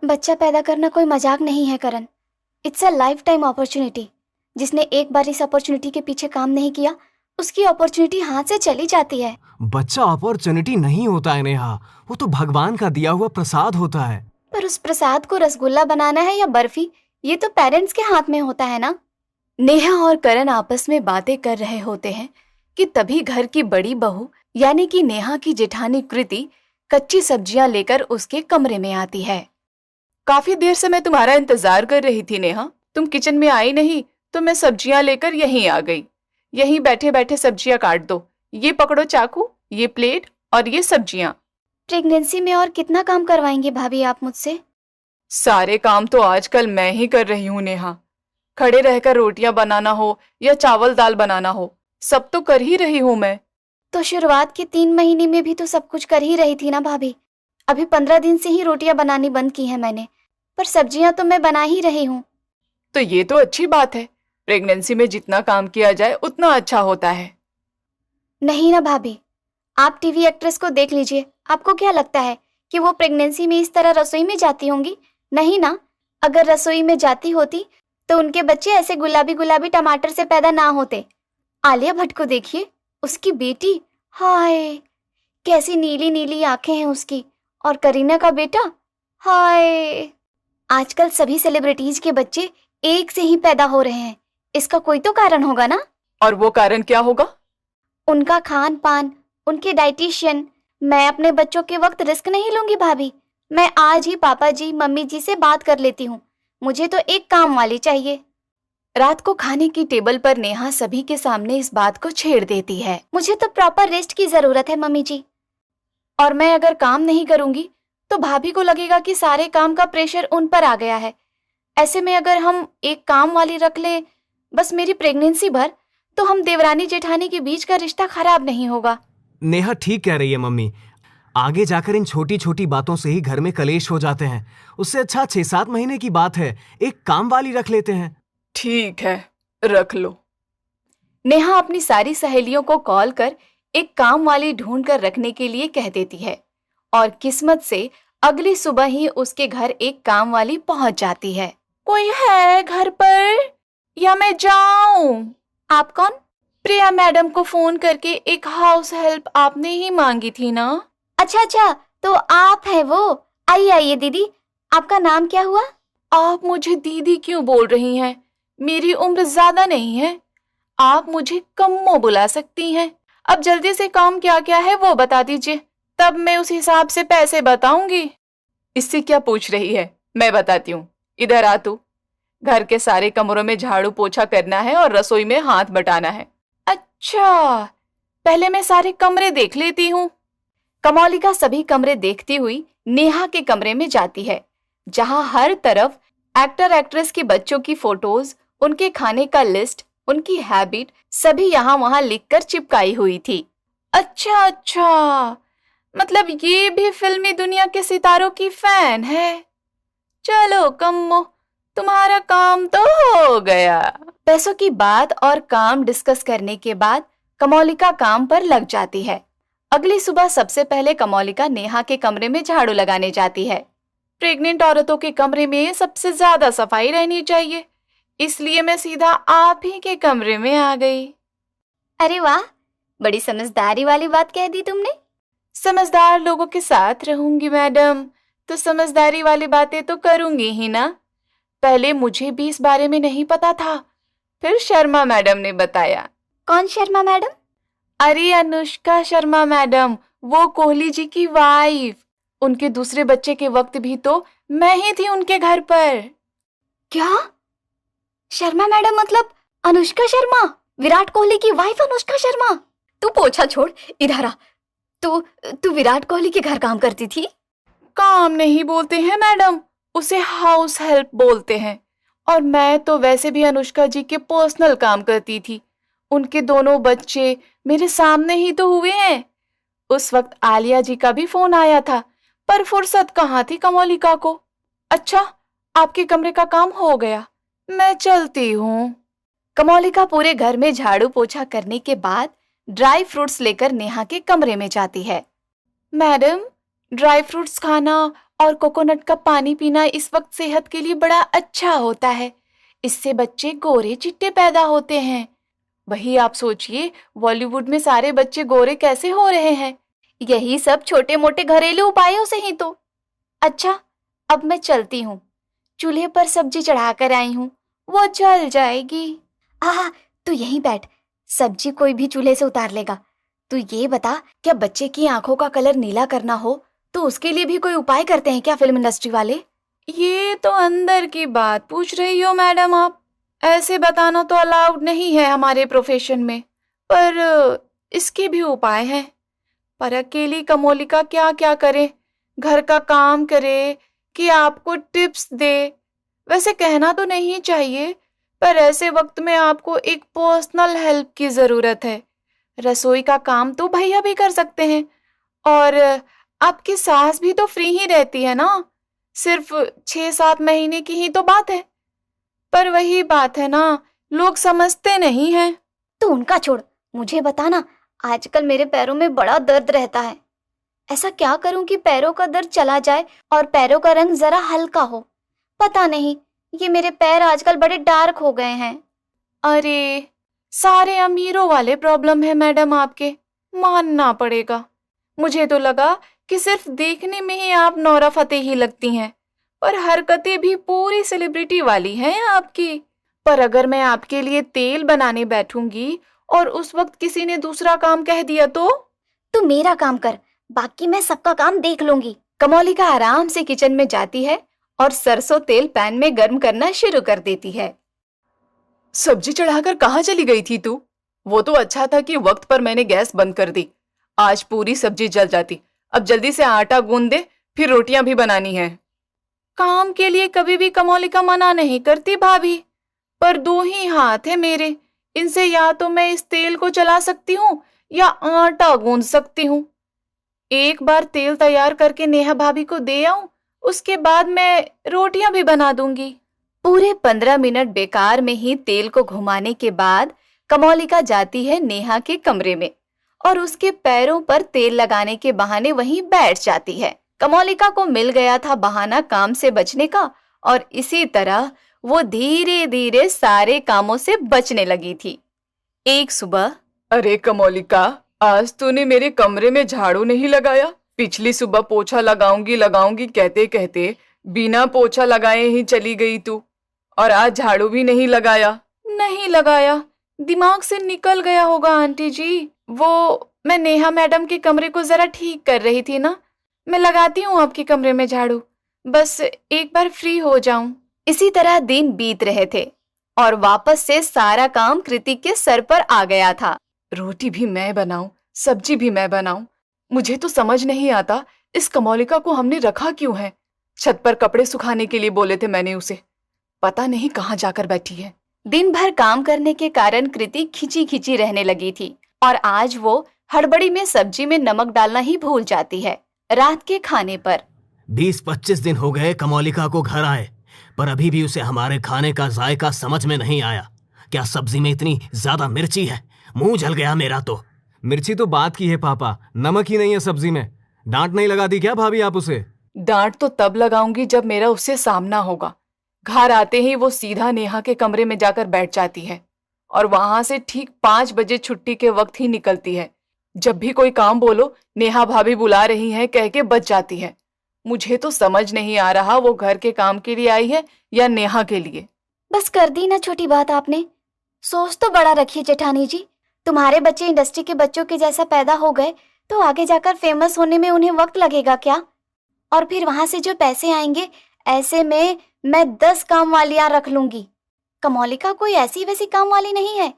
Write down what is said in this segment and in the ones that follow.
बच्चा पैदा करना कोई मजाक नहीं है Karan. It's a lifetime opportunity. जिसने एक बार इस अपॉर्चुनिटी के पीछे काम नहीं किया, उसकी अपॉर्चुनिटी हाथ से चली जाती है। बच्चा अपॉर्चुनिटी नहीं होता है नेहा, वो तो भगवान का दिया हुआ प्रसाद होता है। पर उस प्रसाद को रसगुल्ला बनाना है या बर्फी, ये तो पेरेंट्स के हाथ में होता है ना। नेहा और करण आपस में बातें कर रहे होते हैं कि तभी घर की बड़ी बहू यानी कि नेहा की जेठानी कृति कच्ची सब्जियां लेकर उसके कमरे में आती है। काफी देर से मैं तुम्हारा इंतजार कर रही थी नेहा, तुम किचन में आई नहीं तो मैं सब्जियां लेकर यहीं आ गई। यहीं बैठे बैठे सब्जियां काट दो। ये पकड़ो चाकू, ये प्लेट और ये सब्जियां। प्रेगनेंसी में और कितना काम करवाएंगे भाभी आप मुझसे? सारे काम तो आजकल मैं ही कर रही हूँ नेहा। खड़े रहकर रोटियां बनाना हो या चावल दाल बनाना हो, सब तो कर ही रही हूँ मैं। तो शुरुआत के 3 महीने में भी तो सब कुछ कर ही रही थी ना भाभी। अभी 15 दिन से ही रोटियां बनानी बंद की है मैंने, पर सब्जियां तो मैं बना ही रही हूँ। तो ये तो अच्छी बात है। प्रेगनेंसी में जितना काम किया जाए उतना अच्छा होता है। नहीं ना भाभी, आप टीवी एक्ट्रेस को देख लीजिए। आपको क्या लगता है कि वो प्रेगनेंसी में इस तरह रसोई में जाती होंगी? नहीं ना। अगर रसोई में जाती होती तो उनके बच्चे ऐसे गुलाबी गुलाबी टमाटर से पैदा ना होते। आलिया भट्ट को देखिए, उसकी बेटी, हाय कैसी नीली नीली आंखें हैं उसकी। और करीना का बेटा, हाय। आजकल सभी सेलिब्रिटीज के बच्चे एक से ही पैदा हो रहे हैं। इसका कोई तो कारण होगा ना। और वो कारण क्या होगा? उनका खान पान, उनके डाइटिशियन। मैं अपने बच्चों के वक्त रिस्क नहीं लूंगी भाभी। मैं आज ही पापा जी मम्मी जी से बात कर लेती हूँ। मुझे तो एक काम वाली चाहिए। रात को खाने की टेबल पर नेहा सभी के सामने इस बात को छेड़ देती है। मुझे तो प्रॉपर रेस्ट की जरूरत है मम्मी जी। और मैं अगर काम नहीं करूंगी तो भाभी को लगेगा कि सारे काम का प्रेशर उन पर आ गया है। ऐसे में अगर हम एक काम वाली रख लें बस मेरी प्रेगनेंसी भर, तो हम देवरानी जेठानी के बीच का रिश्ता खराब नहीं होगा। नेहा ठीक कह रही है मम्मी। आगे जाकर इन छोटी छोटी बातों से ही घर में कलेश हो जाते हैं। उससे अच्छा 6-7 महीने की बात है, एक काम वाली रख लेते हैं। ठीक है, रख लो। नेहा अपनी सारी सहेलियों को कॉल कर एक काम वाली ढूंढ कर रखने के लिए कह देती है और किस्मत से अगली सुबह ही उसके घर एक काम वाली पहुंच जाती है। कोई है घर पर या मैं जाऊं? आप कौन? प्रिया मैडम को फोन करके एक हाउस हेल्प आपने ही मांगी थी ना। अच्छा, तो आप है वो। आइए आइए दीदी, आपका नाम क्या हुआ? आप मुझे दीदी क्यों बोल रही हैं? मेरी उम्र ज्यादा नहीं है, आप मुझे कम्मो बुला सकती हैं। अब जल्दी से काम क्या क्या है वो बता दीजिए, तब मैं उस हिसाब से पैसे बताऊंगी। इससे क्या पूछ रही है, मैं बताती हूँ। इधर आ तू। घर के सारे कमरों में झाड़ू पोछा करना है और रसोई में हाथ बटाना है। अच्छा, पहले मैं सारे कमरे देख लेती हूँ। कमौलिका सभी कमरे देखती हुई नेहा के कमरे में जाती है, जहां हर तरफ एक्टर एक्ट्रेस के बच्चों की फोटोज, उनके खाने का लिस्ट, उनकी हैबिट सभी यहाँ वहां लिखकर चिपकाई हुई थी। अच्छा, मतलब ये भी फिल्मी दुनिया के सितारों की फैन है। चलो कम्मो, तुम्हारा काम तो हो गया। पैसों की बात और काम डिस्कस करने के बाद कमौलिका काम पर लग जाती है। अगली सुबह सबसे पहले कमौलिका नेहा के कमरे में झाड़ू लगाने जाती है। प्रेग्नेंट औरतों के कमरे में सबसे ज्यादा सफाई रहनी चाहिए, इसलिए मैं सीधा आप ही के कमरे में आ गई। अरे वाह, बड़ी समझदारी वाली बात कह दी तुमने। समझदार लोगों के साथ रहूंगी मैडम, तो समझदारी वाली बातें तो करूंगी ही ना। पहले मुझे भी इस बारे में नहीं पता था, फिर शर्मा मैडम ने बताया। कौन शर्मा मैडम? अरे अनुष्का शर्मा मैडम, वो कोहली जी की वाइफ। उनके दूसरे बच्चे के वक्त भी तो मैं ही थी उनके घर पर। क्या? शर्मा मैडम मतलब अनुष्का शर्मा, विराट कोहली की वाइफ अनुष्का शर्मा? तू पोछा छोड़, इधर आ। तू विराट कोहली के घर काम करती थी? काम नहीं बोलते हैं मैडम, उसे हाउस हेल्प बोलते हैं। और मैं तो वैसे भी अनुष्का जी के पर्सनल काम करती थी। उनके दोनों बच्चे मेरे सामने ही तो हुए हैं। उस वक्त आलिया जी का भी फोन आया था, पर फुर्सत कहाँ थी कमौलिका को। अच्छा, आपके कमरे का काम हो गया, मैं चलती हूँ। कमौलिका पूरे घर में झाड़ू पोछा करने के बाद ड्राई फ्रूट्स लेकर नेहा के कमरे में जाती है। मैडम, ड्राई फ्रूट्स खाना और कोकोनट का पानी पीना इस वक्त सेहत के लिए बड़ा अच्छा होता है। इससे बच्चे गोरे चिट्टे पैदा होते हैं। वही आप सोचिए, बॉलीवुड में सारे बच्चे गोरे कैसे हो रहे हैं? यही सब छोटे मोटे घरेलू उपायों से ही तो। अच्छा, अब मैं चलती हूँ। चूल्हे पर सब्जी चढ़ा कर आई हूँ, वो जल जाएगी। तू यहीं बैठ, सब्जी कोई भी चूल्हे से उतार लेगा। तू ये बता, क्या बच्चे की आंखों का कलर नीला करना हो तो उसके लिए भी कोई उपाय करते हैं क्या फिल्म इंडस्ट्री वाले? ये तो अंदर की बात पूछ रही हो मैडम आप। ऐसे बताना तो अलाउड नहीं है हमारे प्रोफेशन में, पर इसके भी उपाय हैं। पर अकेली कमोलिका क्या क्या करे? घर का काम करे कि आपको टिप्स दे? वैसे कहना तो नहीं चाहिए, पर ऐसे वक्त में आपको एक पर्सनल हेल्प की जरूरत है। रसोई का काम तो भैया भी कर सकते हैं, और आपकी सास भी तो फ्री ही रहती है ना। सिर्फ 6-7 महीने की ही तो बात है। पर वही बात है ना, लोग समझते नहीं हैं। तो उनका छोड़, मुझे बताना, आजकल मेरे पैरों में बड़ा दर्द रहता है। ऐसा क्या करूं कि पैरों का दर्द चला जाए और पैरों का रंग जरा हल्का हो? पता नहीं, ये मेरे पैर आजकल बड़े डार्क हो गए हैं। अरे, सारे अमीरों वाले प्रॉब्लम है मैडम आपके, मानना पड़ेगा। मुझे तो लगा कि सिर्फ देखने में ही आप नोरा फतेही लगती हैं, पर हरकतें भी पूरी सेलिब्रिटी वाली हैं आपकी। पर अगर मैं आपके लिए तेल बनाने बैठूंगी और उस वक्त किसी ने दूसरा काम कह दिया तो? तू मेरा काम कर, बाकी मैं सबका काम देख लूंगी। कमोलिका आराम से किचन में जाती है और सरसों तेल पैन में गर्म करना शुरू कर देती है। सब्जी चढ़ाकर कहाँ चली गई थी तू? वो तो अच्छा था कि वक्त पर मैंने गैस बंद कर दी, आज पूरी सब्जी जल जाती। अब जल्दी से आटा गूंद दे, फिर रोटियां भी बनानी है। काम के लिए कभी भी कमोलिका मना नहीं करती भाभी, पर 2 ही हाथ है मेरे। इनसे या तो मैं इस तेल को चला सकती हूँ या आटा गूंद सकती हूँ। एक बार तेल तैयार करके नेहा भाभी को दे आऊं, उसके बाद मैं रोटियां भी बना दूंगी। पूरे 15 मिनट बेकार में ही तेल को घुमाने के बाद कमोलिका जाती है नेहा के कमरे में और उसके पैरों पर तेल लगाने के बहाने वहीं बैठ जाती है। कमोलिका को मिल गया था बहाना काम से बचने का, और इसी तरह वो धीरे धीरे सारे कामों से बचने लगी थी। एक सुबह, अरे कमोलिका, आज तूने मेरे कमरे में झाड़ू नहीं लगाया। पिछली सुबह पोछा लगाऊंगी कहते कहते बिना पोछा लगाए ही चली गई तू, और आज झाड़ू भी नहीं लगाया। नहीं लगाया, दिमाग से निकल गया होगा आंटी जी। वो मैं नेहा मैडम के कमरे को जरा ठीक कर रही थी ना। मैं लगाती हूँ आपके कमरे में झाड़ू, बस एक बार फ्री हो जाऊं। इसी तरह दिन बीत रहे थे और वापस से सारा काम कृति के सर पर आ गया था। रोटी भी मैं बनाऊं, सब्जी भी मैं बनाऊं, मुझे तो समझ नहीं आता इस कमोलिका को हमने रखा क्यों है। छत पर कपड़े सुखाने के लिए बोले थे मैंने उसे, पता नहीं कहाँ जाकर बैठी है। दिन भर काम करने के कारण कृति खिंची खिंची रहने लगी थी और आज वो हड़बड़ी में सब्जी में नमक डालना ही भूल जाती है। रात के खाने पर 20-25 दिन हो गए कमोलिका को घर आए, पर अभी भी उसे हमारे खाने का जायका समझ में नहीं आया। क्या सब्जी में इतनी ज्यादा मिर्ची है? मुंह जल गया मेरा तो। मिर्ची तो बात की है पापा, नमक ही नहीं है सब्जी में। डांट नहीं लगा दी क्या भाभी आप उसे? डांट तो तब लगाऊंगी जब मेरा उससे सामना होगा। घर आते ही वो सीधा नेहा के कमरे में जाकर बैठ जाती है और वहां से ठीक 5 बजे छुट्टी के वक्त ही निकलती है। जब भी कोई काम बोलो, नेहा भाभी बुला रही हैं कह के बच जाती है। मुझे तो समझ नहीं आ रहा वो घर के काम के लिए आई है या नेहा के लिए। बस कर दी ना छोटी बात आपने। सोच तो बड़ा रखिए जेठानी जी। तुम्हारे बच्चे इंडस्ट्री के बच्चों के जैसा पैदा हो गए तो आगे जाकर फेमस होने में उन्हें वक्त लगेगा क्या? और फिर वहां से जो पैसे आएंगे, ऐसे में मैं 10 काम वालियां रख लूंगी। कमोलिका कोई ऐसी वैसी काम वाली नहीं है।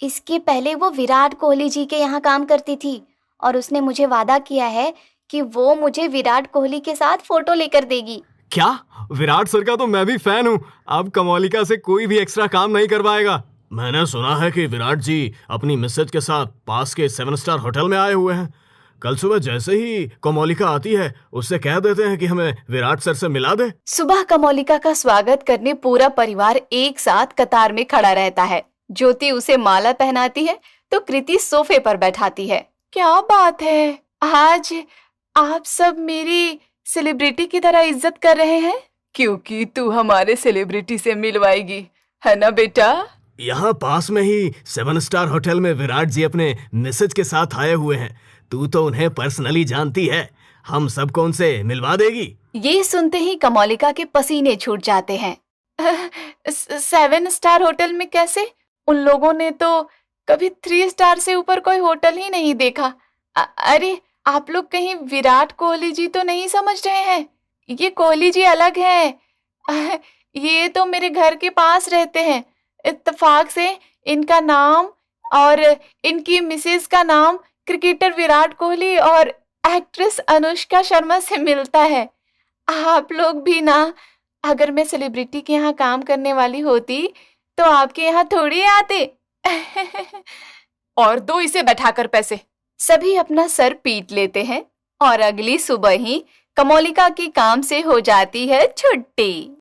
इसके पहले वो विराट कोहली जी के यहाँ काम करती थी और उसने मुझे वादा किया है कि वो मुझे विराट कोहली के साथ फोटो लेकर देगी। क्या? विराट सर का तो मैं भी फैन हूँ। अब कमोलिका से कोई भी एक्स्ट्रा काम नहीं करवाएगा। मैंने सुना है कि विराट जी अपनी मिसेज के साथ पास के 7 स्टार होटल में आए हुए हैं। कल सुबह जैसे ही कमोलिका आती है उससे कह देते हैं कि हमें विराट सर से मिला दे। सुबह कमोलिका का स्वागत करने पूरा परिवार एक साथ कतार में खड़ा रहता है। ज्योति उसे माला पहनाती है तो कृति सोफे पर बैठाती है। क्या बात है, आज आप सब मेरी सेलिब्रिटी की तरह इज्जत कर रहे हैं, क्योंकि तू हमारे सेलिब्रिटी से मिलवाएगी, है ना बेटा? यहाँ पास में ही 7 स्टार होटल में विराट जी अपने मिसेज के साथ आए हुए हैं। तू तो उन्हें पर्सनली जानती है, हम सबको उनसे मिलवा देगी। ये सुनते ही कमोलिका के पसीने छूट जाते हैं। 7 स्टार होटल में कैसे? उन लोगों ने तो कभी 3 स्टार से ऊपर कोई होटल ही नहीं देखा। अरे आप लोग कहीं विराट कोहली जी तो नहीं समझ रहे हैं? ये कोहली जी अलग हैं। ये तो मेरे घर के पास रहते हैं। इत्तेफाक से इनका नाम और इनकी मिसेस का नाम क्रिकेटर विराट कोहली और एक्ट्रेस अनुष्का शर्मा से मिलता है। आप लोग भी ना, अगर मैं सेलिब्रिटी के यहाँ काम करने वाली होती तो आपके यहाँ थोड़ी आते। और दो इसे बैठाकर पैसे। सभी अपना सर पीट लेते हैं और अगली सुबह ही कमोलिका की काम से हो जाती है छुट्टी।